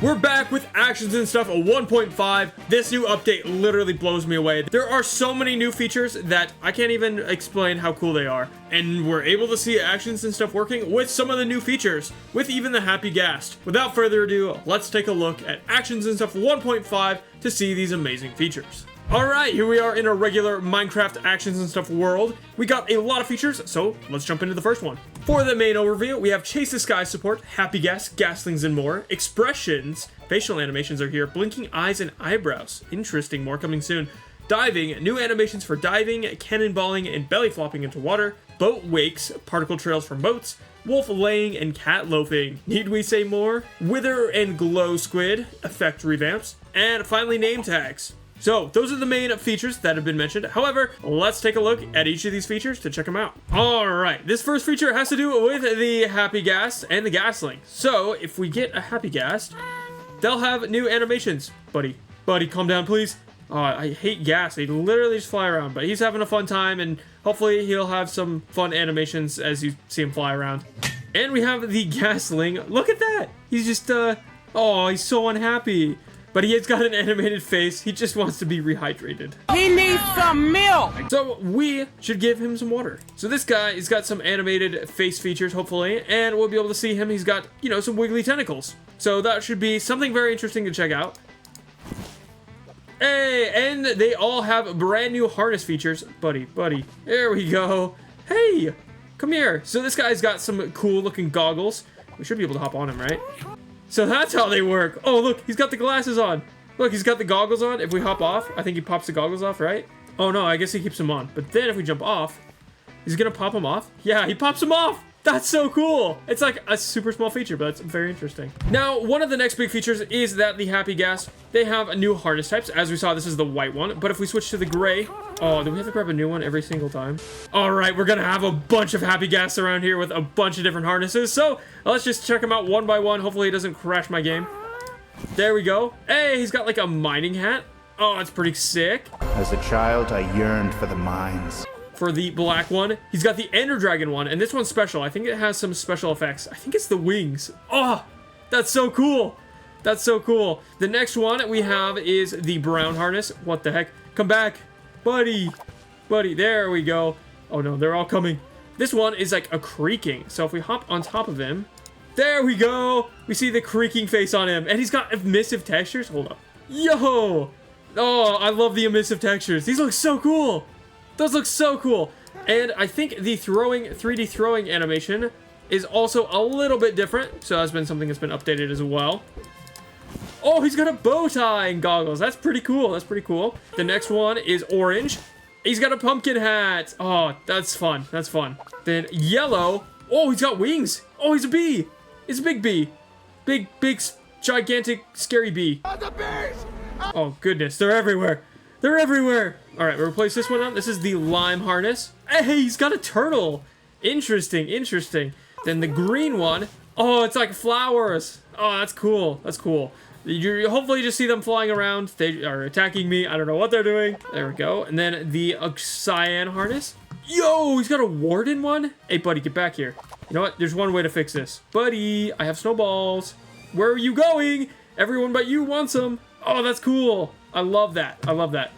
We're back with Actions and Stuff 1.5. This new update literally blows me away. There are so many new features that I can't even explain how cool they are. And we're able to see Actions and Stuff working with some of the new features, with even the Happy Ghast. Without further ado, let's take a look at Actions and Stuff 1.5 to see these amazing features. Alright, here we are in a regular Minecraft Actions and Stuff world. We got a lot of features, so let's jump into the first one. For the main overview, we have Chase the Sky support, Happy Ghast, Gastlings, and more. Expressions, facial animations are here, blinking eyes and eyebrows. Interesting, more coming soon. Diving, new animations for diving, cannonballing, and belly flopping into water. Boat wakes, particle trails from boats. Wolf laying and cat loafing. Need we say more? Wither and glow squid, effect revamps. And finally, name tags. So, those are the main features that have been mentioned. However, let's take a look at each of these features to check them out. Alright, this first feature has to do with the Happy Ghast and the Gastling. So, if we get a Happy Ghast, they'll have new animations. Buddy, calm down, please. I hate gas. They literally just fly around, but he's having a fun time, and hopefully he'll have some fun animations as you see him fly around. And we have the Gastling. Look at that! He's just, oh, he's so unhappy. But he has got an animated face. He just wants to be rehydrated. He needs some milk! So we should give him some water. So this guy, he's got some animated face features, hopefully, and we'll be able to see him. He's got, you know, some wiggly tentacles. So that should be something very interesting to check out. Hey, and they all have brand new harness features. Buddy. There we go. Hey, come here. So this guy's got some cool looking goggles. We should be able to hop on him, right? So that's how they work. Oh, look, he's got the glasses on. Look, he's got the goggles on. If we hop off, I think he pops the goggles off, right? Oh, no, I guess he keeps them on. But then if we jump off, he's going to pop them off. Yeah, he pops them off. That's so cool. It's like a super small feature, but it's very interesting. Now, one of the next big features is that the Happy Ghast, they have a new harness types. As we saw, this is the white one. But if we switch to the gray, oh, do we have to grab a new one every single time? All right, we're going to have a bunch of Happy Ghasts around here with a bunch of different harnesses. So let's just check them out one by one. Hopefully it doesn't crash my game. There we go. Hey, he's got like a mining hat. Oh, that's pretty sick. As a child, I yearned for the mines. For the black one, he's got the Ender Dragon one, and this one's special. I think it has some special effects. I think it's the wings. Oh, that's so cool. That's so cool. The next one we have is the brown harness. What the heck? Come back, buddy. There we go. Oh no, they're all coming. This one is like a creaking. So if we hop on top of him, there we go. We see the creaking face on him, and he's got emissive textures. Hold up. Yo. Oh, I love the emissive textures. These look so cool. Those look so cool. And I think the 3D throwing animation is also a little bit different. So that's been something that's been updated as well. Oh, he's got a bow tie and goggles. That's pretty cool. The next one is orange. He's got a pumpkin hat. Oh, that's fun. Then yellow. Oh, he's got wings. Oh, he's a bee. It's a big bee. Big, gigantic, scary bee. Oh, goodness. They're everywhere. All right, we'll replace this one out. This is the lime harness. Hey, he's got a turtle. Interesting. Then the green one. Oh, it's like flowers. Oh, that's cool. You hopefully just see them flying around. They are attacking me. I don't know what they're doing. There we go. And then the cyan harness. Yo, he's got a warden one. Hey, buddy, get back here. You know what? There's one way to fix this. Buddy, I have snowballs. Where are you going? Everyone but you wants them. Oh, that's cool. I love that.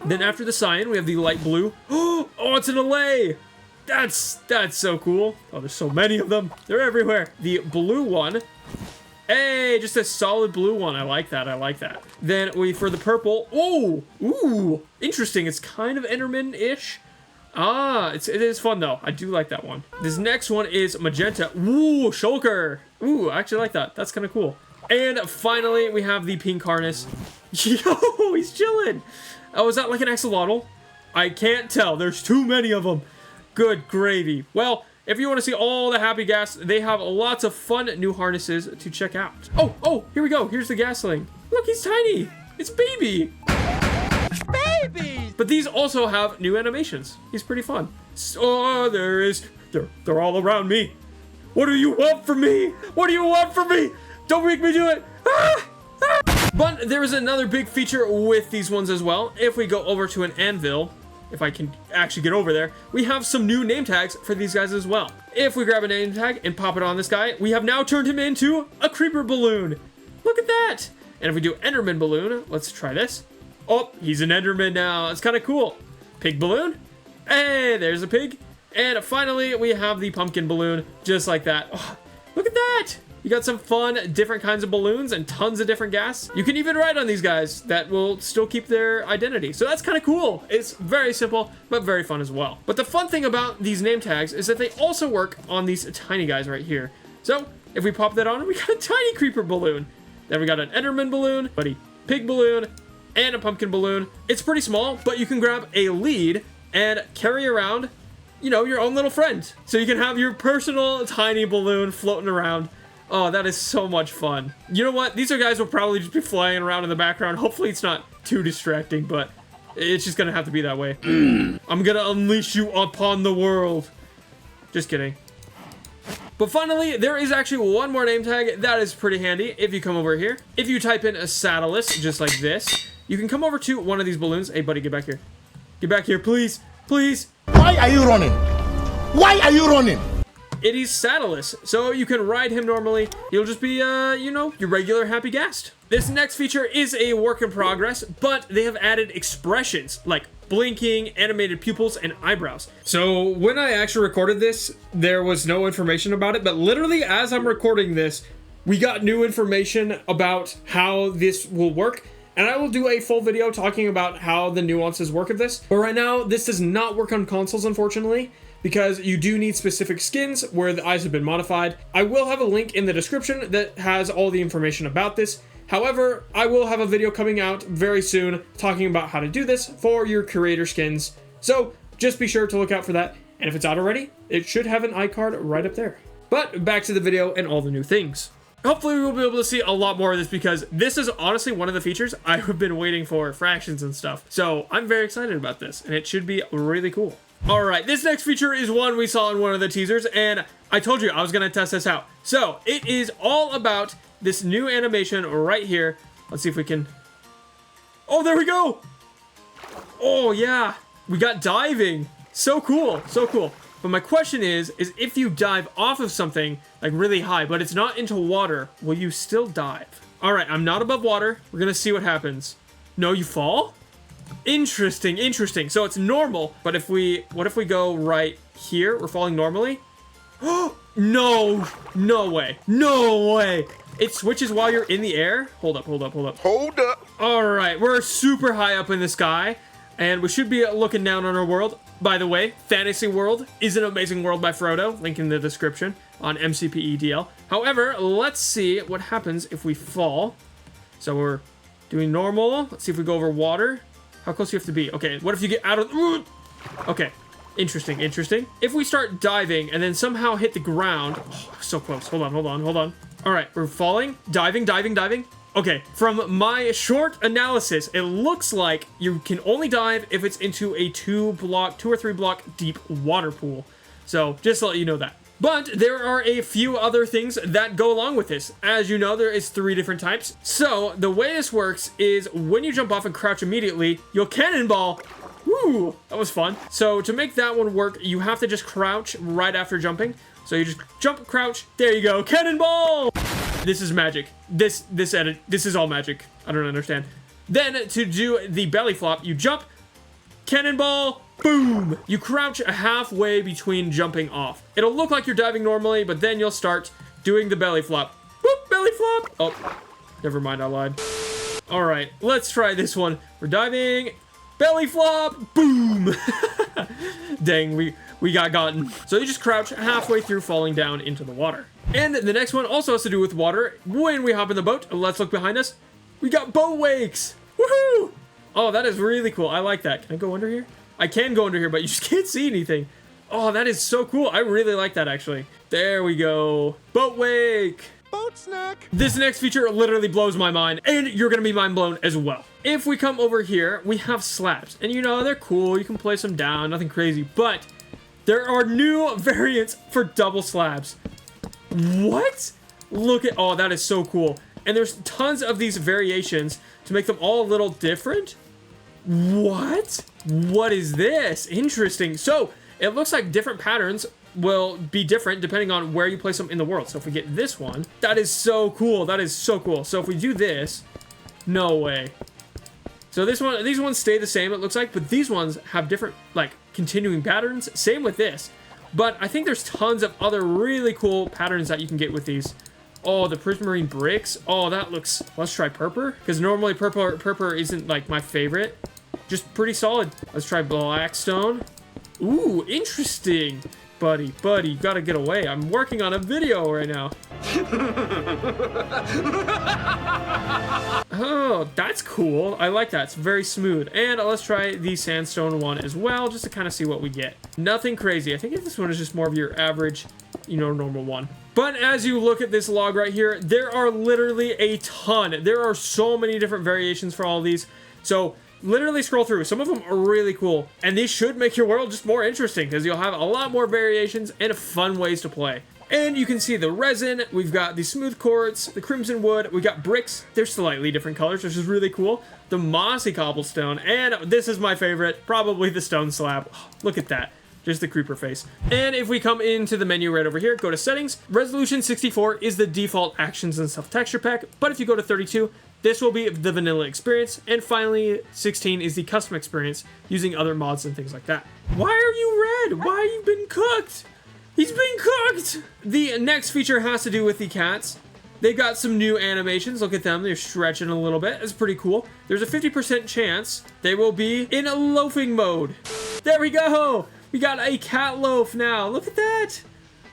Then after the cyan, we have the light blue. Oh, it's an allay. That's so cool. Oh, there's so many of them. They're everywhere. The blue one. Hey, just a solid blue one. I like that. Then for the purple. Oh, ooh, interesting. It's kind of Enderman-ish. Ah, it is fun though. I do like that one. This next one is magenta. Ooh, shulker. Ooh, I actually like that. That's kind of cool. And finally, we have the pink harness. Yo, he's chilling. Oh, is that like an axolotl? I can't tell. There's too many of them. Good gravy. Well, if you want to see all the Happy Ghasts, they have lots of fun new harnesses to check out. Oh, here we go. Here's the Gastling. Look, he's tiny. It's baby. Baby! But these also have new animations. He's pretty fun. So they're all around me. What do you want from me? Don't make me do it. Ah! But there is another big feature with these ones as well. If we go over to an anvil, if I can actually get over there, we have some new name tags for these guys as well. If we grab a name tag and pop it on this guy, we have now turned him into a creeper balloon. Look at that. And if we do Enderman balloon, let's try this. Oh, he's an Enderman now. It's kind of cool. Pig balloon. Hey, there's a pig. And finally, we have the pumpkin balloon, just like that. Oh, look at that. You got some fun, different kinds of balloons and tons of different gas. You can even ride on these guys that will still keep their identity. So that's kind of cool. It's very simple, but very fun as well. But the fun thing about these name tags is that they also work on these tiny guys right here. So if we pop that on, we got a tiny creeper balloon. Then we got an Enderman balloon, buddy, pig balloon, and a pumpkin balloon. It's pretty small, but you can grab a lead and carry around, you know, your own little friend. So you can have your personal tiny balloon floating around. Oh, that is so much fun. You know what? These are guys will probably just be flying around in the background. Hopefully it's not too distracting, but it's just gonna have to be that way. I'm gonna unleash you upon the world. Just kidding. But finally, there is actually one more name tag that is pretty handy. If you come over here, if you type in a Satellus, just like this, you can come over to one of these balloons. Hey, buddy, get back here. Get back here, please. Please. Why are you running? Why are you running? It is Satellus, so you can ride him normally. He'll just be, you know, your regular happy guest. This next feature is a work in progress, but they have added expressions like blinking, animated pupils, and eyebrows. So when I actually recorded this, there was no information about it, but literally as I'm recording this, we got new information about how this will work. And I will do a full video talking about how the nuances work of this. But right now, this does not work on consoles, unfortunately, because you do need specific skins where the eyes have been modified. I will have a link in the description that has all the information about this. However, I will have a video coming out very soon talking about how to do this for your creator skins. So just be sure to look out for that. And if it's out already, it should have an iCard right up there. But back to the video and all the new things. Hopefully we'll be able to see a lot more of this because this is honestly one of the features I've been waiting for fractions and stuff. So I'm very excited about this and it should be really cool. All right, this next feature is one we saw in one of the teasers and I told you I was gonna test this out. So it is all about this new animation right here. Let's see if we can, oh, there we go. Oh yeah, we got diving. So cool, so cool. But my question is if you dive off of something like really high, but it's not into water, will you still dive? All right, I'm not above water. We're gonna see what happens. No, you fall? Interesting, interesting. So it's normal, but what if we go right here? We're falling normally. Oh, no, no way, no way. It switches while you're in the air. Hold up, hold up, hold up. Hold up. All right, we're super high up in the sky and we should be looking down on our world. By the way, Fantasy World is an amazing world by Frodo. Link in the description on MCPEDL. However, let's see what happens if we fall. So we're doing normal. Let's see if we go over water. How close do you have to be? Okay, what if you get out of... Okay, interesting, interesting. If we start diving and then somehow hit the ground... Oh, so close. Hold on, hold on, hold on. All right, we're falling. Diving, diving, diving. Okay, from my short analysis, it looks like you can only dive if it's into a 2 or 3 block deep water pool. So just to let you know that. But there are a few other things that go along with this. As you know, there is 3 different types. So the way this works is when you jump off and crouch immediately, you'll cannonball. Woo, that was fun. So to make that one work, you have to just crouch right after jumping. So you just jump, crouch, there you go, cannonball! This is magic. This is all magic. I don't understand. Then to do the belly flop, you jump, cannonball, boom! You crouch halfway between jumping off. It'll look like you're diving normally, but then you'll start doing the belly flop. Boop, belly flop! Oh, never mind, I lied. All right, let's try this one. We're diving, belly flop, boom! Dang, we got gotten. So you just crouch halfway through falling down into the water. And the next one also has to do with water. When we hop in the boat, let's look behind us. We got boat wakes. Woohoo! Oh, that is really cool. I like that. Can I go under here? I can go under here, but you just can't see anything. Oh, that is so cool. I really like that, actually. There we go. Boat wake. Boat snack. This next feature literally blows my mind, and you're gonna be mind blown as well. If we come over here, we have slabs. And you know, they're cool. You can place them down, nothing crazy. But there are new variants for double slabs. What? Look at, oh, that is so cool. And there's tons of these variations to make them all a little different. What? What is this? Interesting. So it looks like different patterns will be different depending on where you place them in the world. So if we get this one, that is so cool. That is so cool. So if we do this, No way. So these ones stay the same, it looks like, but these ones have different, like, continuing patterns. Same with this. But I think there's tons of other really cool patterns that you can get with these. Oh, the prismarine bricks. Oh, that looks... Let's try purple. Because normally purple isn't, like, my favorite. Just pretty solid. Let's try blackstone. Ooh, interesting. Buddy, you gotta get away. I'm working on a video right now. Oh, that's cool. I like that. It's very smooth. And let's try the sandstone one as well, just to kind of see what we get. Nothing crazy. I think this one is just more of your average, you know, normal one. But as you look at this log right here, there are literally a ton. There are so many different variations for all of these. So literally scroll through. Some of them are really cool, and these should make your world just more interesting because you'll have a lot more variations and fun ways to play. And you can see the resin, we've got the smooth quartz, the crimson wood, we got bricks, they're slightly different colors, which is really cool. The mossy cobblestone, and this is my favorite, probably the stone slab. Oh, look at that. Just the creeper face. And if we come into the menu right over here, go to settings, resolution 64 is the default actions and stuff texture pack, but if you go to 32, this will be the vanilla experience, and finally 16 is the custom experience using other mods and things like that. Why are you red? Why have you been cooked? He's been cooked! The next feature has to do with the cats. They've got some new animations. Look at them. They're stretching a little bit. It's pretty cool. There's a 50% chance they will be in a loafing mode. There we go! We got a cat loaf now. Look at that!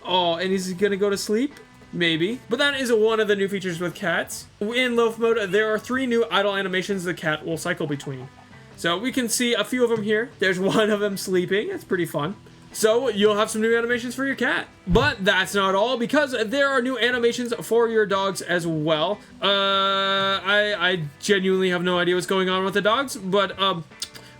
Oh, and he's gonna go to sleep? Maybe. But that is one of the new features with cats. In loaf mode, there are 3 new idle animations the cat will cycle between. So we can see a few of them here. There's one of them sleeping. That's pretty fun. So you'll have some new animations for your cat. But that's not all, because there are new animations for your dogs as well. I genuinely have no idea what's going on with the dogs, but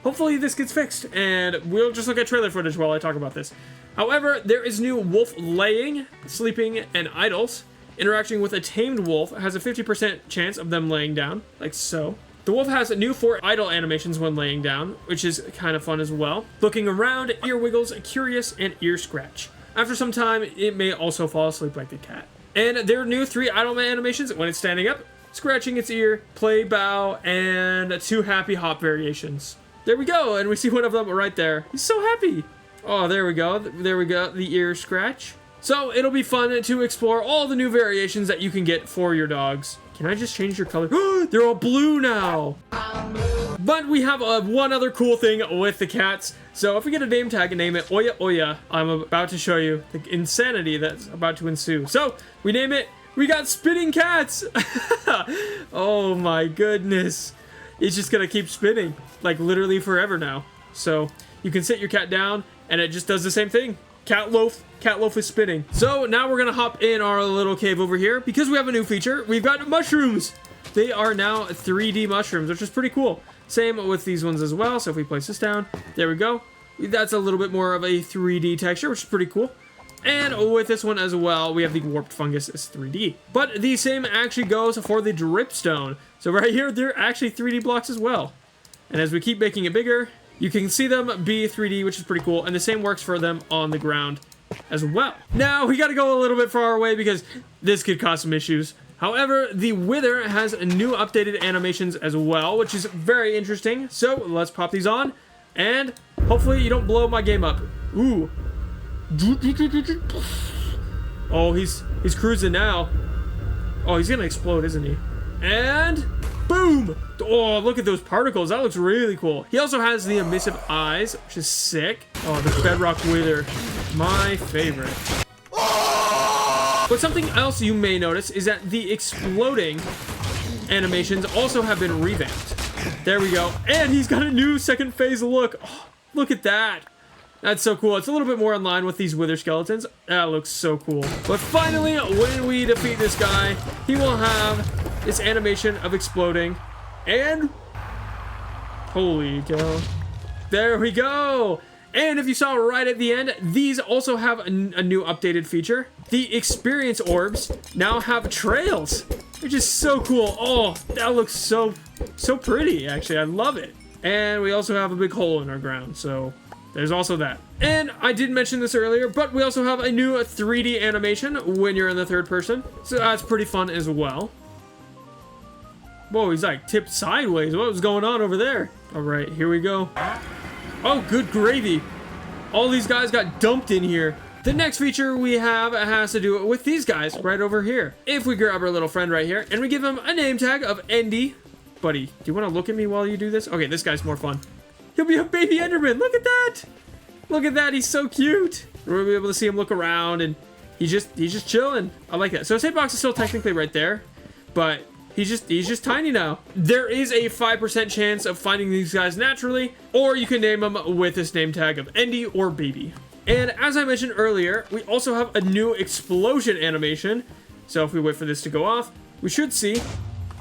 hopefully this gets fixed, and we'll just look at trailer footage while I talk about this. However, there is new wolf laying, sleeping, and idles. Interacting with a tamed wolf has a 50% chance of them laying down, like so. The wolf has new 4 idle animations when laying down, which is kind of fun as well. Looking around, ear wiggles, curious, and ear scratch. After some time, it may also fall asleep like the cat. And there are new 3 idle animations when it's standing up, scratching its ear, play bow, and 2 happy hop variations. There we go, and we see one of them right there. He's so happy. Oh, there we go. There we go, the ear scratch. So it'll be fun to explore all the new variations that you can get for your dogs. Can I just change your color? They're all blue now. But we have one other cool thing with the cats. So if we get a name tag and name it Oya Oya, I'm about to show you the insanity that's about to ensue. So we name it, we got spinning cats. Oh my goodness. It's just gonna keep spinning, like literally forever now. So you can sit your cat down and it just does the same thing. Cat loaf is spinning. So now we're gonna hop in our little cave over here because we have a new feature. We've got mushrooms. They are now 3D mushrooms, which is pretty cool. Same with these ones as well. So if we place this down, there we go. That's a little bit more of a 3D texture, which is pretty cool. And with this one as well, we have the warped fungus as 3D. But the same actually goes for the dripstone. So right here, they're actually 3D blocks as well. And as we keep making it bigger, you can see them be 3D, which is pretty cool. And the same works for them on the ground as well. Now, we gotta go a little bit far away because this could cause some issues. However, the Wither has new updated animations as well, which is very interesting. So let's pop these on, and hopefully you don't blow my game up. Ooh. Oh, he's cruising now. Oh, he's gonna explode, isn't he? And boom! Oh, look at those particles. That looks really cool. He also has the emissive eyes, which is sick. Oh, the bedrock wither. My favorite. But something else you may notice is that the exploding animations also have been revamped. There we go. And he's got a new second phase look. Oh, look at that. That's so cool. It's a little bit more in line with these wither skeletons. That looks so cool. But finally, when we defeat this guy, he will have this animation of exploding. And holy cow. There we go. And if you saw right at the end, these also have a new updated feature. The experience orbs now have trails, which is so cool. Oh, that looks so pretty, actually. I love it. And we also have a big hole in our ground, so there's also that. And I did mention this earlier, but we also have a new 3D animation when you're in the third person. So that's pretty fun as well. Whoa, he's like tipped sideways. What was going on over there? All right, here we go. Oh, good gravy. All these guys got dumped in here. The next feature we have has to do with these guys right over here. If we grab our little friend right here and we give him a name tag of Endy. Buddy, do you want to look at me while you do this? Okay, this guy's more fun. He'll be a baby Enderman. Look at that. Look at that. He's so cute. We'll be able to see him look around and he's just chilling. I like that. So his hitbox is still technically right there, but he's just tiny now. There is a 5% chance of finding these guys naturally, or you can name them with this name tag of Endy or Baby. And as I mentioned earlier, we also have a new explosion animation. So if we wait for this to go off, we should see.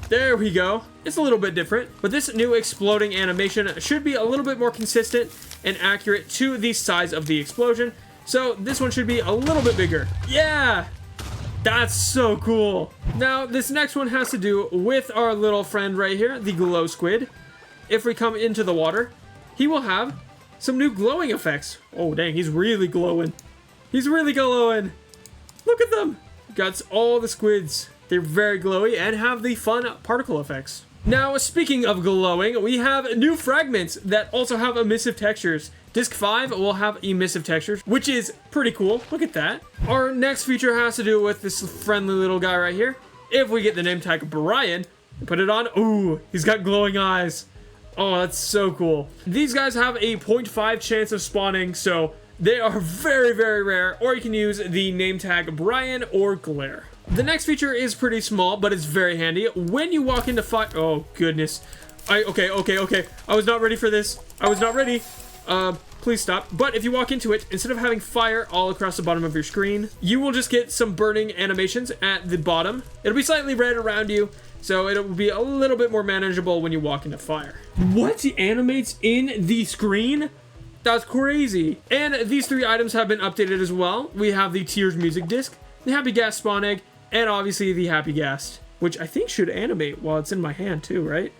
There we go. It's a little bit different, but this new exploding animation should be a little bit more consistent and accurate to the size of the explosion. So this one should be a little bit bigger. Yeah! That's so cool. Now, this next one has to do with our little friend right here, the glow squid. If we come into the water, he will have some new glowing effects. Oh, dang, he's really glowing. He's really glowing. Look at them. Got all the squids. They're very glowy and have the fun particle effects. Now, speaking of glowing, we have new fragments that also have emissive textures. Disc 5 will have emissive textures, which is pretty cool. Look at that. Our next feature has to do with this friendly little guy right here. If we get the name tag Brian, put it on. Ooh, he's got glowing eyes. Oh, that's so cool. These guys have a 0.5 chance of spawning, so they are very, very rare. Or you can use the name tag Brian or Glare. The next feature is pretty small, but it's very handy. When you walk into fire... Oh, goodness. Okay. I was not ready for this. I was not ready. Please stop. But if you walk into it, instead of having fire all across the bottom of your screen, you will just get some burning animations at the bottom. It'll be slightly red around you, so it will be a little bit more manageable when you walk into fire. What? He animates in the screen? That's crazy. And these 3 items have been updated as well. We have the Tears music disc, the Happy Gas spawn egg, and obviously the Happy Gas, which I think should animate while it's in my hand too, right?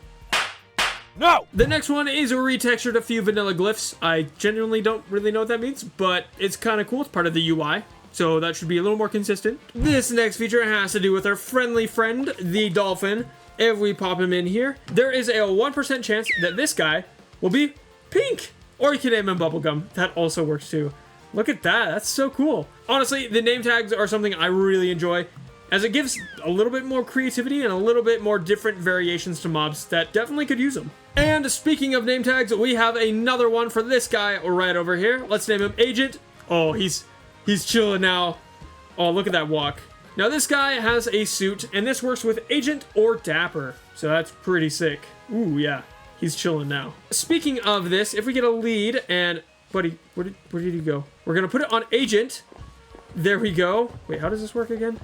No! The next one is retextured a few vanilla glyphs. I genuinely don't really know what that means, but it's kind of cool. It's part of the UI, so that should be a little more consistent. This next feature has to do with our friendly friend, the Dolphin. If we pop him in here, there is a 1% chance that this guy will be pink. Or you can name him Bubblegum. That also works too. Look at that. That's so cool. Honestly, the name tags are something I really enjoy, as it gives a little bit more creativity and a little bit more different variations to mobs that definitely could use them. And speaking of name tags, we have another one for this guy right over here. Let's name him Agent. Oh, he's chilling now. Oh, look at that walk. Now this guy has a suit, and this works with Agent or Dapper, so that's pretty sick. Ooh, yeah, he's chilling now. Speaking of this, if we get a lead, and buddy, where did you go? We're gonna put it on Agent. There we go. Wait, how does this work again?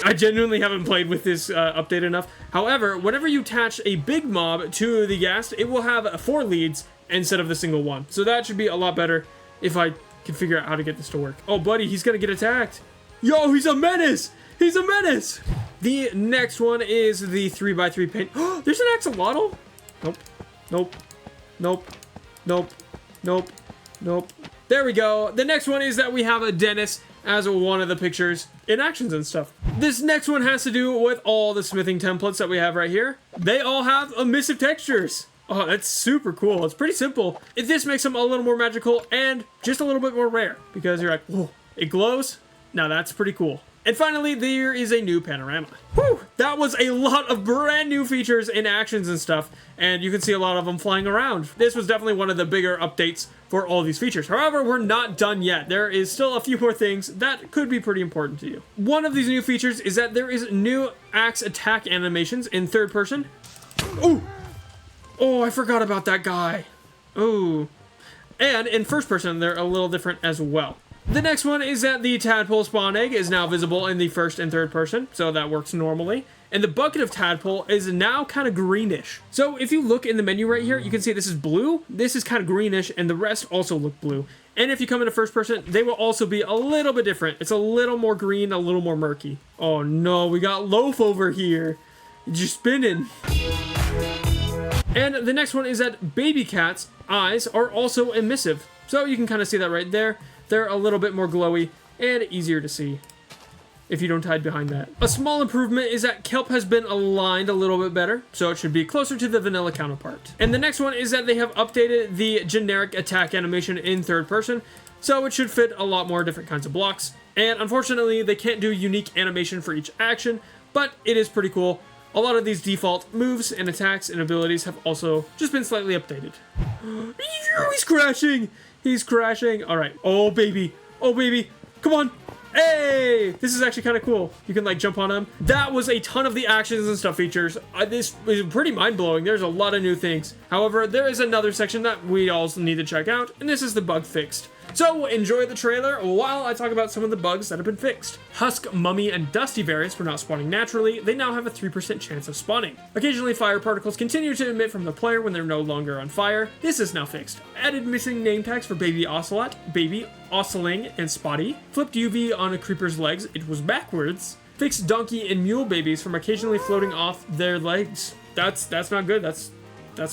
I genuinely haven't played with this update enough. However, whenever you attach a big mob to the ghast, it will have 4 leads instead of the single one. So that should be a lot better if I can figure out how to get this to work. Oh, buddy, he's gonna get attacked. Yo, he's a menace! He's a menace! The next one is the 3x3 paint. Oh, there's an axolotl? Nope. Nope. Nope. Nope. Nope. Nope. There we go. The next one is that we have a Dennis as one of the pictures in actions and stuff. This next one has to do with all the smithing templates that we have right here. They all have emissive textures. Oh, that's super cool. It's pretty simple. This makes them a little more magical and just a little bit more rare, because you're like, whoa, it glows? Now that's pretty cool. And finally, there is a new panorama. Whew, that was a lot of brand new features in actions and stuff, and you can see a lot of them flying around. This was definitely one of the bigger updates for all these features. However, we're not done yet. There is still a few more things that could be pretty important to you. One of these new features is that there is new axe attack animations in third person. Ooh! Oh, I forgot about that guy. Ooh. And in first person, they're a little different as well. The next one is that the tadpole spawn egg is now visible in the first and third person, so that works normally. And the bucket of tadpole is now kind of greenish. So if you look in the menu right here, you can see this is blue, this is kind of greenish, and the rest also look blue. And if you come into first person, they will also be a little bit different. It's a little more green, a little more murky. Oh no, we got Loaf over here. Just spinning. And the next one is that baby cat's eyes are also emissive. So you can kind of see that right there. They're a little bit more glowy and easier to see. if you don't hide behind that. A small improvement is that Kelp has been aligned a little bit better, so it should be closer to the vanilla counterpart. And the next one is that they have updated the generic attack animation in third person, so it should fit a lot more different kinds of blocks. And unfortunately, they can't do unique animation for each action, but it is pretty cool. A lot of these default moves and attacks and abilities have also just been slightly updated. He's crashing! He's crashing. All right. Oh, baby. Oh, baby. Come on. Hey! This is actually kind of cool. You can, like, jump on him. That was a ton of the actions and stuff features. This is pretty mind-blowing. There's a lot of new things. However, there is another section that we all need to check out, and this is the bug fixed. So, enjoy the trailer while I talk about some of the bugs that have been fixed. Husk, Mummy, and Dusty variants were not spawning naturally. They now have a 3% chance of spawning. Occasionally, fire particles continue to emit from the player when they're no longer on fire. This is now fixed. Added missing name tags for Baby Ocelot, Baby Oceling, and Spotty. Flipped UV on a creeper's legs. It was backwards. Fixed donkey and mule babies from occasionally floating off their legs. That's not good. That's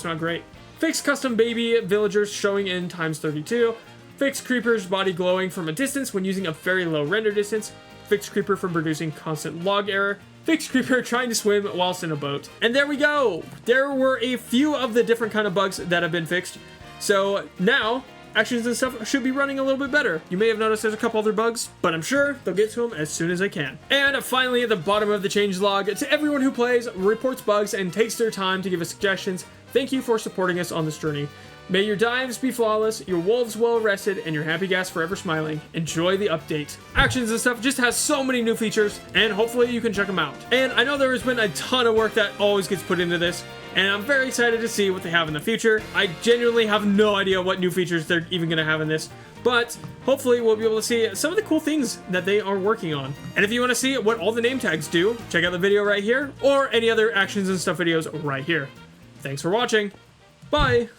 not great. Fixed custom baby villagers showing in ×32. Fixed creeper's body glowing from a distance when using a very low render distance. Fixed creeper from producing constant log error. Fixed creeper trying to swim whilst in a boat. And there we go! There were a few of the different kind of bugs that have been fixed. So now, actions and stuff should be running a little bit better. You may have noticed there's a couple other bugs, but I'm sure they'll get to them as soon as they can. And finally, at the bottom of the changelog, to everyone who plays, reports bugs, and takes their time to give us suggestions, thank you for supporting us on this journey. May your dives be flawless, your wolves well rested, and your happy gas forever smiling. Enjoy the update. Actions and stuff just has so many new features, and hopefully you can check them out. And I know there has been a ton of work that always gets put into this, and I'm very excited to see what they have in the future. I genuinely have no idea what new features they're even going to have in this, but hopefully we'll be able to see some of the cool things that they are working on. And if you want to see what all the name tags do, check out the video right here, or any other actions and stuff videos right here. Thanks for watching. Bye!